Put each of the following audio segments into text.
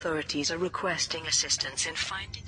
Authorities are requesting assistance in finding...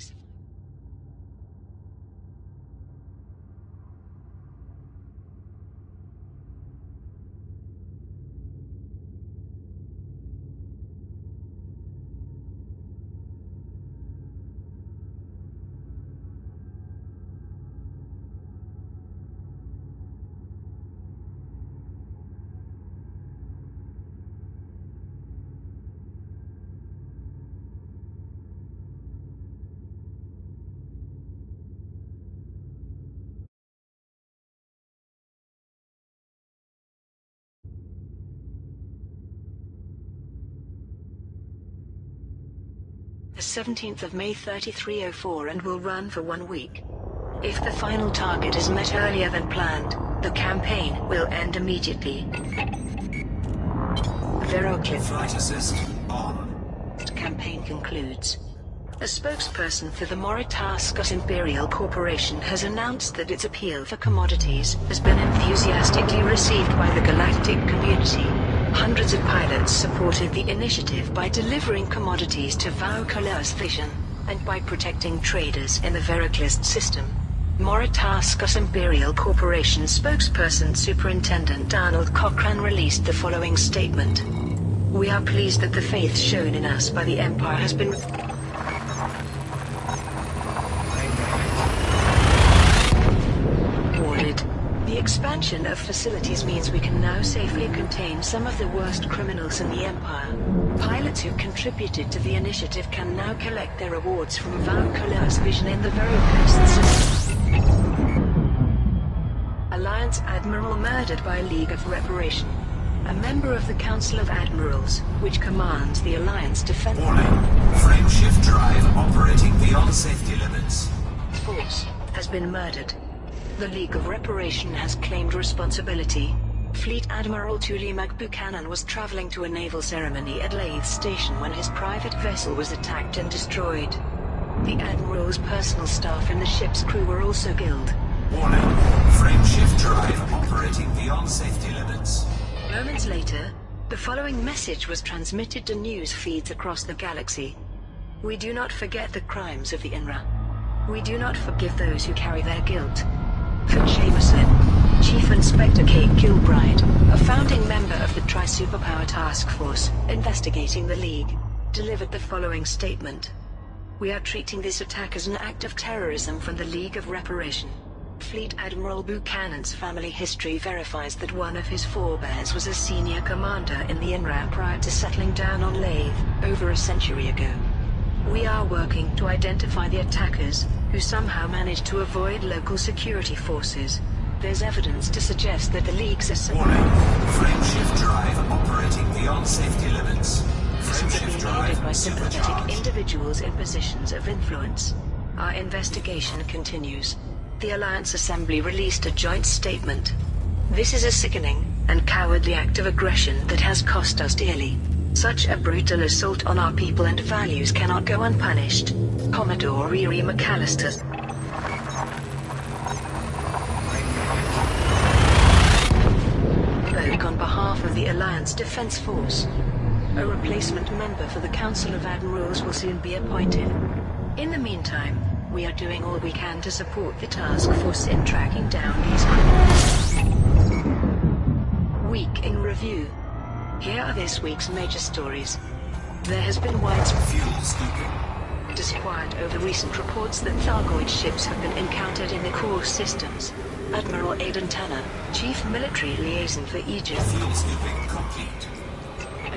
The 17th of May 3304 and will run for 1 week. If the final target is met earlier than planned, the campaign will end immediately. Flight assist on. Campaign concludes. A spokesperson for the Moritascos Imperial Corporation has announced that its appeal for commodities has been enthusiastically received by the galactic community. Hundreds of pilots supported the initiative by delivering commodities to Vaucala's vision, and by protecting traders in the Veraclist system. Moritascos Imperial Corporation spokesperson Superintendent Arnold Cochran released the following statement. We are pleased that the faith shown in us by the Empire has been rewarded. The expansion of facilities means we can now safely contain some of the worst criminals in the Empire. Pilots who contributed to the initiative can now collect their rewards from Vaucala's vision in the Veraclist system. Alliance Admiral murdered by League of Reparation. A member of the Council of Admirals, which commands the Alliance Defense... Warning. Frameshift drive operating beyond safety limits. Force has been murdered. The League of Reparation has claimed responsibility. Fleet Admiral Tulimak Buchanan was traveling to a naval ceremony at Lathe Station when his private vessel was attacked and destroyed. The Admiral's personal staff and the ship's crew were also killed. Warning. Frameshift drive operating beyond safety limits. Moments later, the following message was transmitted to news feeds across the galaxy. We do not forget the crimes of the INRA. We do not forgive those who carry their guilt. Fitz Jameson, Chief Inspector Kate Kilbride, a founding member of the Tri-Superpower Task Force investigating the League, delivered the following statement. We are treating this attack as an act of terrorism from the League of Reparation. Fleet Admiral Buchanan's family history verifies that one of his forebears was a senior commander in the INRA prior to settling down on Lathe over a century ago. We are working to identify the attackers, who somehow managed to avoid local security forces. There's evidence to suggest that the League's Warning. Frameshift drive operating beyond safety limits. Frameshift drive by sympathetic supercharged. individuals in positions of influence. Our investigation continues. The Alliance Assembly released a joint statement. This is a sickening and cowardly act of aggression that has cost us dearly. Such a brutal assault on our people and values cannot go unpunished. Commodore Riri McAllister spoke on behalf of the Alliance Defense Force. A replacement member for the Council of Admirals will soon be appointed. In the meantime, we are doing all we can to support the task force in tracking down these criminals. Week in review. Here are this week's major stories. There has been widespread Fuel scooping. disquiet over recent reports that Thargoid ships have been encountered in the core systems. Admiral Aidan Tanner, Chief Military Liaison for Aegis, Fuel scooping complete.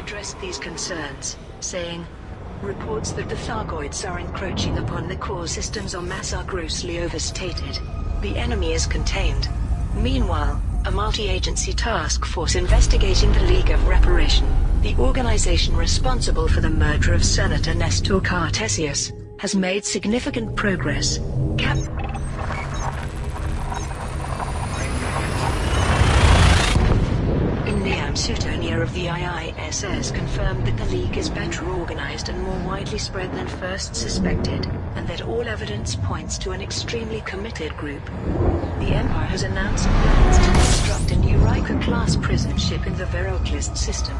addressed these concerns, saying, reports that the Thargoids are encroaching upon the core systems en masse are grossly overstated. The enemy is contained. Meanwhile, a multi-agency task force investigating the League of Reparation, the organization responsible for the murder of Senator Nestor Cartesius, has made significant progress. Niam Sutonia of the IISS confirmed that the League is better organized and more widely spread than first suspected, and that all evidence points to an extremely committed group. The Empire has announced plans to construct a new Riker-class prison ship in the Veraclist system.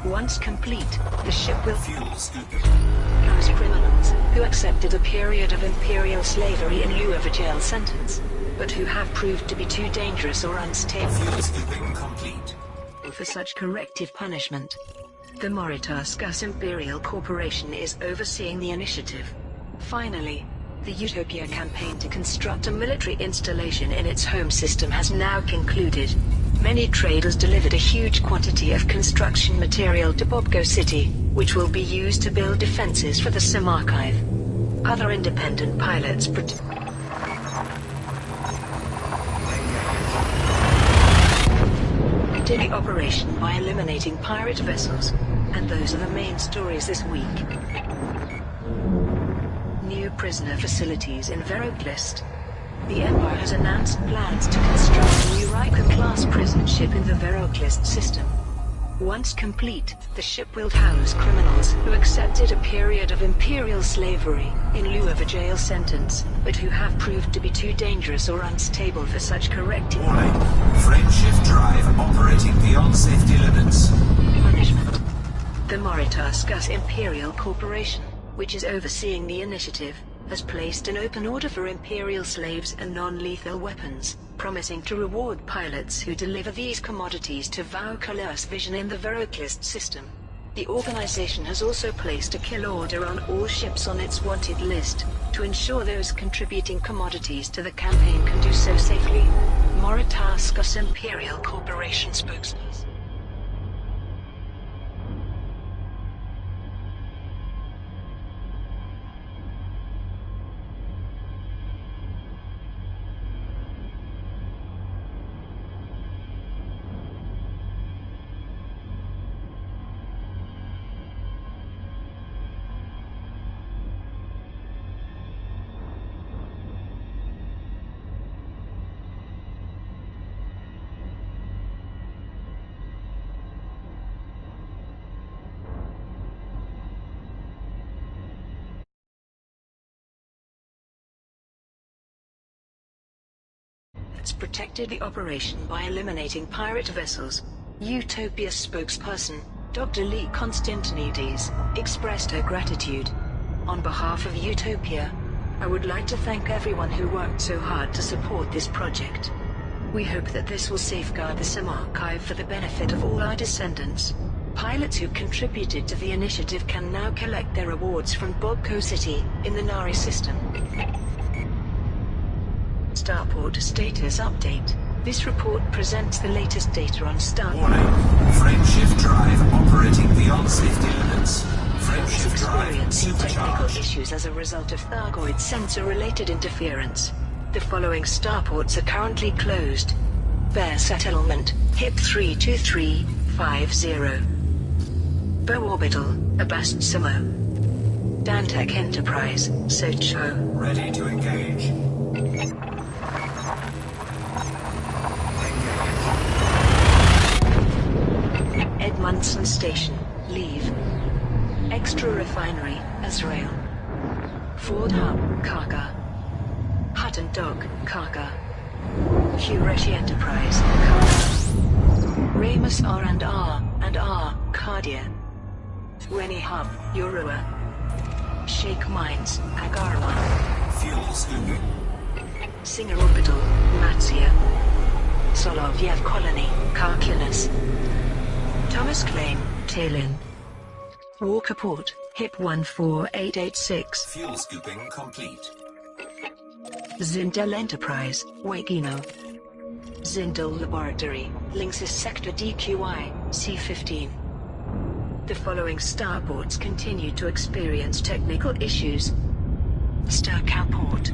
Once complete, the ship will Fuel scooping. house criminals who accepted a period of imperial slavery in lieu of a jail sentence, but who have proved to be too dangerous or unstable Fuel scooping complete. for such corrective punishment. The Moritascus Imperial Corporation is overseeing the initiative. Finally, the Utopia campaign to construct a military installation in its home system has now concluded. Many traders delivered a huge quantity of construction material to Bobco City, which will be used to build defenses for the SIM archive. Other independent pilots continue operation by eliminating pirate vessels, and those are the main stories this week. New prisoner facilities in Veroclist. The Empire has announced plans to construct a new Riker-class prison ship in the Veroclist system. Once complete, the ship will house criminals who accepted a period of imperial slavery in lieu of a jail sentence, but who have proved to be too dangerous or unstable for such corrective Warning. Frameshift drive operating beyond safety limits. punishment. The Moritascus Imperial Corporation, which is overseeing the initiative, has placed an open order for imperial slaves and non-lethal weapons, promising to reward pilots who deliver these commodities to Vaucaler's Vision in the Veroclist system. The organization has also placed a kill order on all ships on its wanted list, to ensure those contributing commodities to the campaign can do so safely. Moritascus Imperial Corporation spokesman. Protected the operation by eliminating pirate vessels. Utopia spokesperson, Dr. Lee Constantinides, expressed her gratitude. On behalf of Utopia, I would like to thank everyone who worked so hard to support this project. We hope that this will safeguard the SIM archive for the benefit of all our descendants. Pilots who contributed to the initiative can now collect their rewards from Bobco City, in the Nari system. Starport status update. This report presents the latest data on Starport. Warning. Frameshift drive operating beyond safety limits. Frameshift drive Experiencing technical supercharged. issues as a result of Thargoid sensor-related interference. The following starports are currently closed. Bear Settlement, HIP 32350. Bow Orbital, Abast Sumo. Dantec Enterprise, Socho. Ready to engage. Edmundson Station, leave. Extra Refinery, Azrael. Ford Hub, Karga. Hutton Dock, Karga. Hureshi Enterprise, Karga. Ramus R&R, Cardia. Rennie Hub, Urua. Sheikh Mines, Agarma. Fuel scooping. Singer Orbital, Matsia. Soloviev Colony, Karkinas. Thomas Claim, Talin. Walker Port, HIP 14886. Fuel scooping complete. Zindel Enterprise, Wagino. Zindel Laboratory, Linksys Sector DQI, C-15. The following starports continue to experience technical issues. Starcow Port.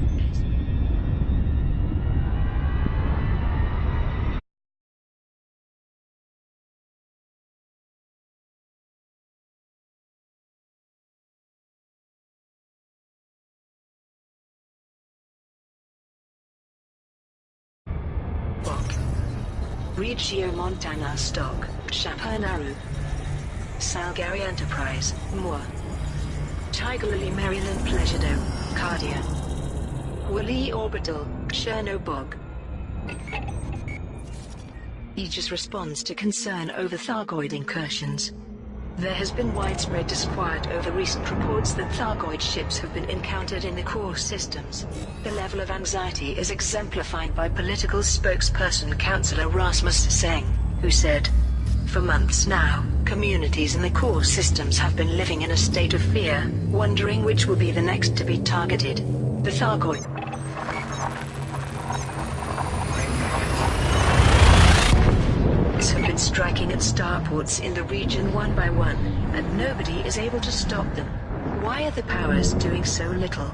Regio Montana Stock, Chapernaru. Salgari Enterprise, Moore. Tiger Lily Maryland Pleasure Dome, Cardia. Willie Orbital, Chernobog. Aegis responds to concern over Thargoid incursions. There has been widespread disquiet over recent reports that Thargoid ships have been encountered in the core systems. The level of anxiety is exemplified by political spokesperson Councillor Rasmus Seng, who said, "For months now, communities in the core systems have been living in a state of fear, wondering which will be the next to be targeted. The Thargoid have been striking at starports in the region one by one, and nobody is able to stop them. Why are the powers doing so little?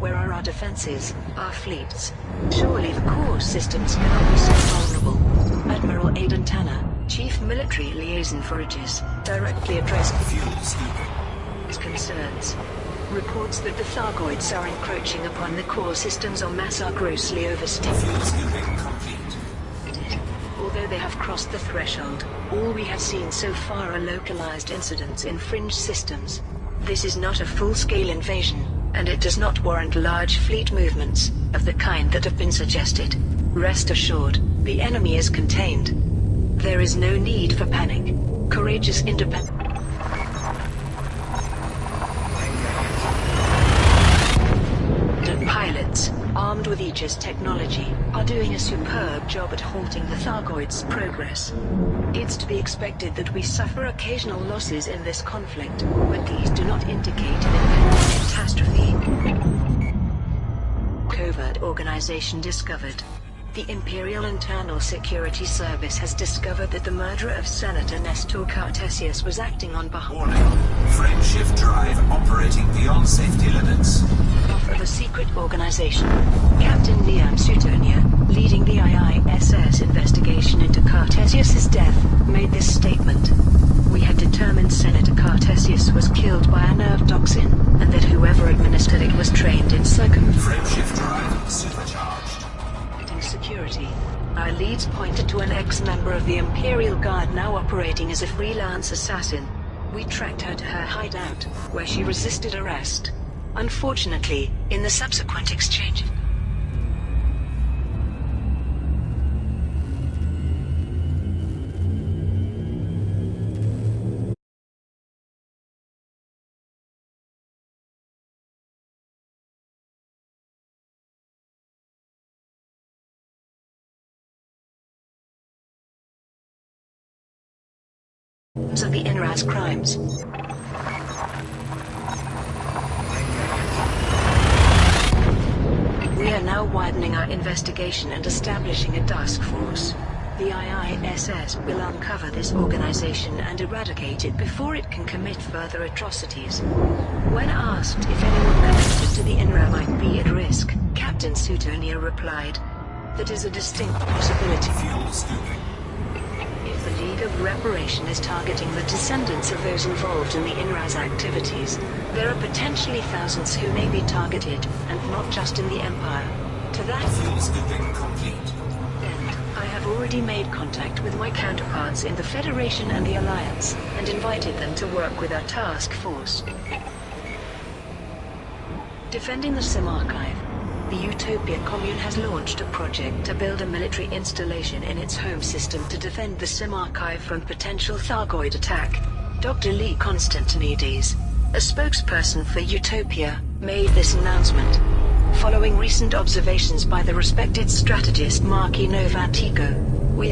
Where are our defenses, our fleets? Surely the core systems cannot be so vulnerable." Admiral Aidan Tanner, Chief Military Liaison for Aegis, directly addressed his concerns. Reports that the Thargoids are encroaching upon the core systems en masse are grossly overstated. Although they have crossed the threshold, all we have seen so far are localized incidents in fringe systems. This is not a full-scale invasion, and it does not warrant large fleet movements of the kind that have been suggested. Rest assured, the enemy is contained. There is no need for panic. Courageous independent pilots, armed with Aegis technology, are doing a superb job at halting the Thargoids' progress. It's to be expected that we suffer occasional losses in this conflict, but these do not indicate an impending catastrophe. Covert organization discovered. The Imperial Internal Security Service has discovered that the murderer of Senator Nestor Cartesius was acting on behalf Frameshift drive operating beyond safety limits. of a secret organization. Captain Liam Suetonia, leading the IISS investigation into Cartesius's death, made this statement. "We had determined Senator Cartesius was killed by a nerve toxin, and that whoever administered it was trained in Frameshift drive supercharged. Security. Our leads pointed to an ex-member of the Imperial Guard now operating as a freelance assassin. We tracked her to her hideout, where she resisted arrest. Unfortunately, in the subsequent exchange, of the INRA's crimes. We are now widening our investigation and establishing a task force. The IISS will uncover this organization and eradicate it before it can commit further atrocities. When asked if anyone connected to the INRA might be at risk, Captain Suetonia replied, "That is a distinct possibility. Fuel scooping. If the League of Reparation is targeting the descendants of those involved in the INRA's activities, there are potentially thousands who may be targeted, and not just in the Empire. To that Fuel scooping complete. end, I have already made contact with my counterparts in the Federation and the Alliance, and invited them to work with our task force. Defending the SIM archive. The Utopia Commune has launched a project to build a military installation in its home system to defend the SIM archive from potential Thargoid attack. Dr. Lee Constantinides, a spokesperson for Utopia, made this announcement. Following recent observations by the respected strategist Marky Novatico, we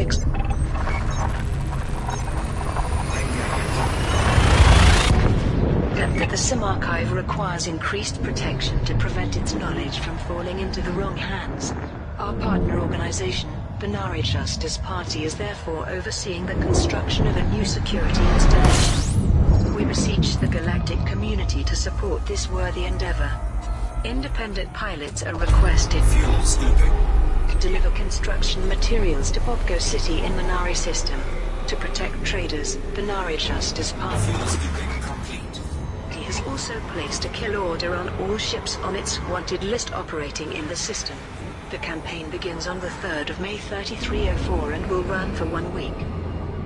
that the SIM archive requires increased protection to prevent its knowledge from falling into the wrong hands. Our partner organization, Binary Justice Party, is therefore overseeing the construction of a new security installation. We beseech the galactic community to support this worthy endeavor. Independent pilots are requested Fuel scooping. to deliver construction materials to Popko City in Minari System. To protect traders, Binary Justice Party Fuel scooping complete. has also placed a kill order on all ships on its wanted list operating in the system. The campaign begins on the 3rd of May 3304 and will run for 1 week.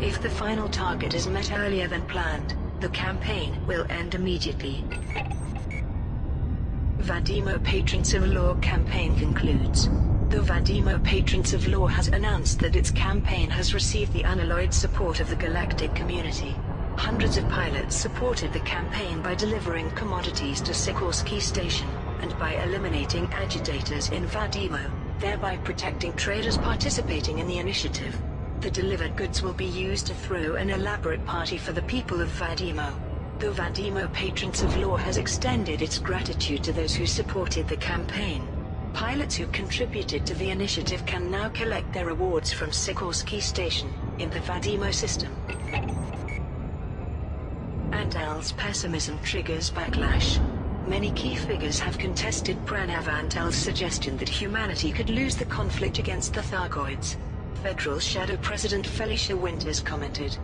If the final target is met earlier than planned, the campaign will end immediately. Vadimo Patrons of Law campaign concludes. The Vadimo Patrons of Law has announced that its campaign has received the unalloyed support of the galactic community. Hundreds of pilots supported the campaign by delivering commodities to Sikorsky Station, and by eliminating agitators in Vadimo, thereby protecting traders participating in the initiative. The delivered goods will be used to throw an elaborate party for the people of Vadimo. The Vadimo Patrons of Law has extended its gratitude to those who supported the campaign. Pilots who contributed to the initiative can now collect their rewards from Sikorsky Station, in the Vadimo system. Antal's pessimism triggers backlash. Many key figures have contested Pranav Antal's suggestion that humanity could lose the conflict against the Thargoids. Federal Shadow President Felicia Winters commented,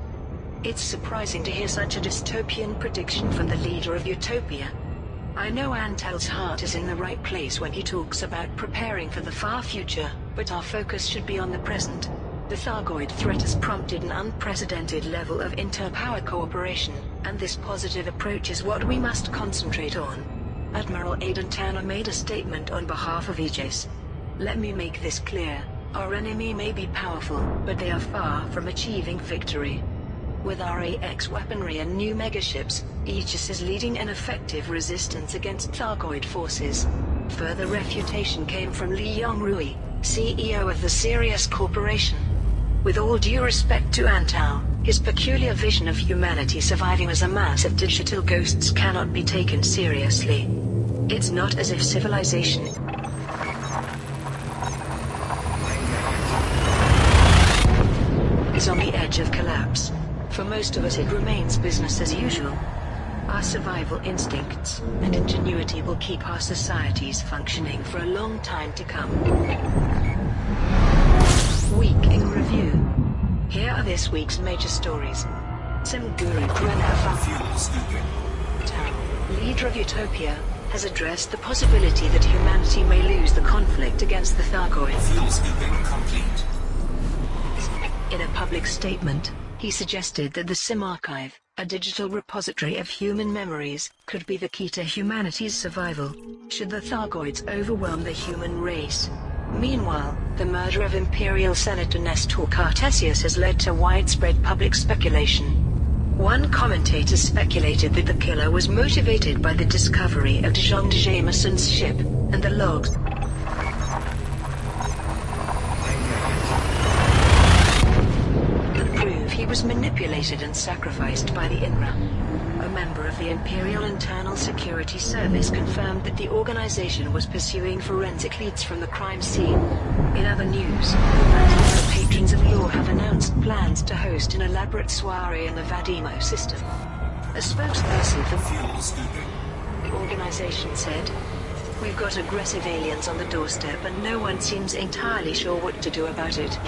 "It's surprising to hear such a dystopian prediction from the leader of Utopia. I know Antal's heart is in the right place when he talks about preparing for the far future, but our focus should be on the present. The Thargoid threat has prompted an unprecedented level of interpower cooperation, and this positive approach is what we must concentrate on." Admiral Aidan Tanner made a statement on behalf of Aegis. "Let me make this clear. Our enemy may be powerful, but they are far from achieving victory. With our AX weaponry and new megaships, Aegis is leading an effective resistance against Thargoid forces." Further refutation came from Li Yongrui, CEO of the Sirius Corporation. With all due respect to Antal, his peculiar vision of humanity surviving as a mass of digital ghosts cannot be taken seriously. It's not as if civilization is on the edge of collapse. For most of us it remains business as usual. Our survival instincts and ingenuity will keep our societies functioning for a long time to come. Week in review. Here are this week's major stories. Simguru Pranav Antal, leader of Utopia, has addressed the possibility that humanity may lose the conflict against the Thargoids. Fuel scooping complete. In a public statement, he suggested that the SIM archive, a digital repository of human memories, could be the key to humanity's survival, should the Thargoids overwhelm the human race. Meanwhile, the murder of Imperial Senator Nestor Cartesius has led to widespread public speculation. One commentator speculated that the killer was motivated by the discovery of Jean de Jameson's ship, and the logs that prove he was manipulated and sacrificed by the INRA. A member of the Imperial Internal Security Service confirmed that the organization was pursuing forensic leads from the crime scene. In other news, the Patrons of Law have announced plans to host an elaborate soiree in the Vadimo system. A spokesperson for the organization said, "We've got aggressive aliens on the doorstep and no one seems entirely sure what to do about it.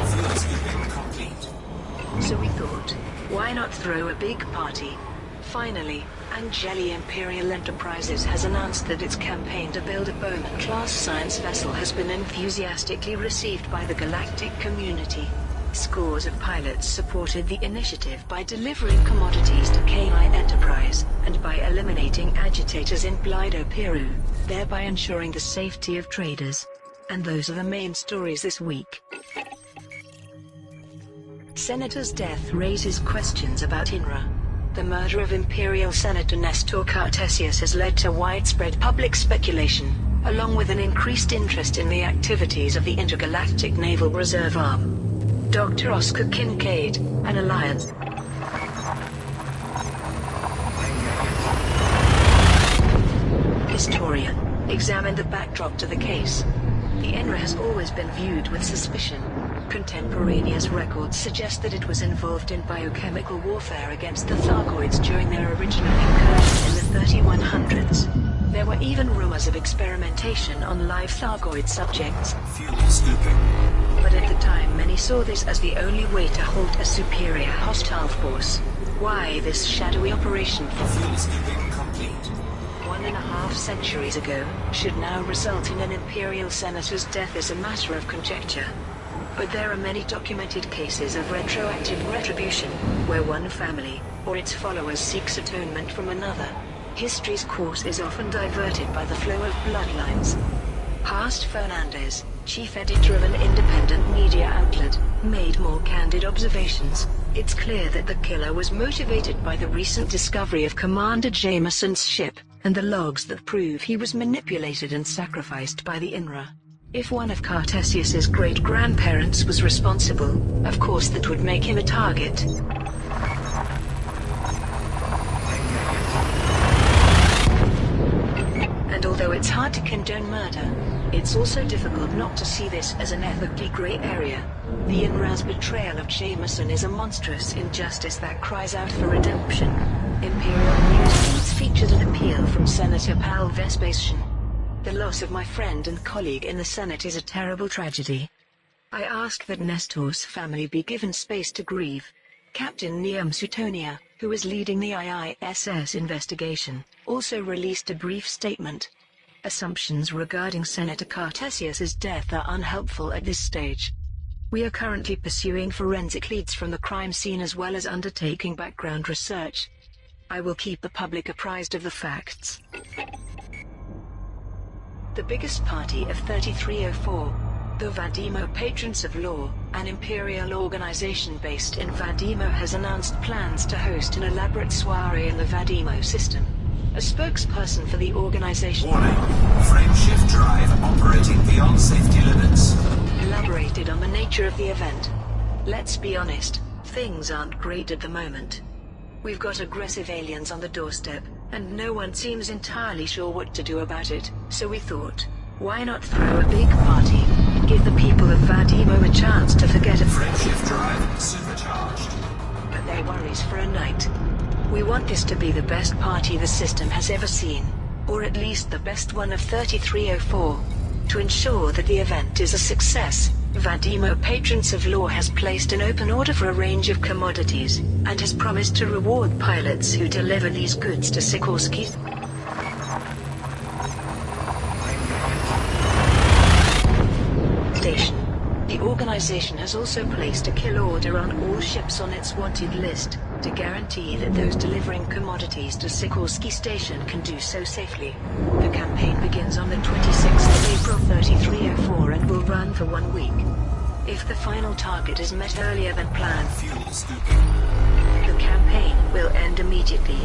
So we thought, why not throw a big party?" Finally, Angeli Imperial Enterprises has announced that its campaign to build a Bowman-class science vessel has been enthusiastically received by the galactic community. Scores of pilots supported the initiative by delivering commodities to KI Enterprise, and by eliminating agitators in Blido, Peru, thereby ensuring the safety of traders. And those are the main stories this week. Senator's death raises questions about INRA. The murder of Imperial Senator Nestor Cartesius has led to widespread public speculation, along with an increased interest in the activities of the Intergalactic Naval Reserve Arm. Dr. Oscar Kincaid, an Alliance historian, examined the backdrop to the case. The INRA has always been viewed with suspicion. Contemporaneous records suggest that it was involved in biochemical warfare against the Thargoids during their original incursion in the 3100s. There were even rumors of experimentation on live Thargoid subjects. Fuel scooping. But at the time many saw this as the only way to halt a superior hostile force. Why this shadowy operation for Fuel scooping complete. 1.5 centuries ago should now result in an Imperial Senator's death is a matter of conjecture. But there are many documented cases of retroactive retribution, where one family, or its followers, seeks atonement from another. History's course is often diverted by the flow of bloodlines. Past Fernandez, chief editor of an independent media outlet, made more candid observations. It's clear that the killer was motivated by the recent discovery of Commander Jameson's ship, and the logs that prove he was manipulated and sacrificed by the INRA. If one of Cartesius's great-grandparents was responsible, of course that would make him a target. And although it's hard to condone murder, it's also difficult not to see this as an ethically grey area. The INRA's betrayal of Jameson is a monstrous injustice that cries out for redemption. Imperial News Feeds featured an appeal from Senator Pal Vespasian. The loss of my friend and colleague in the Senate is a terrible tragedy. I ask that Nestor's family be given space to grieve. Captain Neum Suetonia, who is leading the IISS investigation, also released a brief statement. Assumptions regarding Senator Cartesius's death are unhelpful at this stage. We are currently pursuing forensic leads from the crime scene as well as undertaking background research. I will keep the public apprised of the facts. The biggest party of 3304, the Vadimo Patrons of Law, an imperial organization based in Vadimo, has announced plans to host an elaborate soiree in the Vadimo system. A spokesperson for the organization Warning. Frameshift drive operating beyond safety limits. elaborated on the nature of the event. Let's be honest, things aren't great at the moment. We've got aggressive aliens on the doorstep, and no one seems entirely sure what to do about it, so we thought, why not throw a big party, give the people of Vadimo a chance to forget it. Frameshift drive supercharged. But their worries for a night. We want this to be the best party the system has ever seen, or at least the best one of 3304. To ensure that the event is a success, Vadimo Patrons of Law has placed an open order for a range of commodities, and has promised to reward pilots who deliver these goods to Sikorsky Station. The organization has also placed a kill order on all ships on its wanted list, to guarantee that those delivering commodities to Sikorsky Station can do so safely. The campaign begins on the 26th of April 3304 and will run for 1 week. If the final target is met earlier than planned, Fuel scooping. the campaign will end immediately.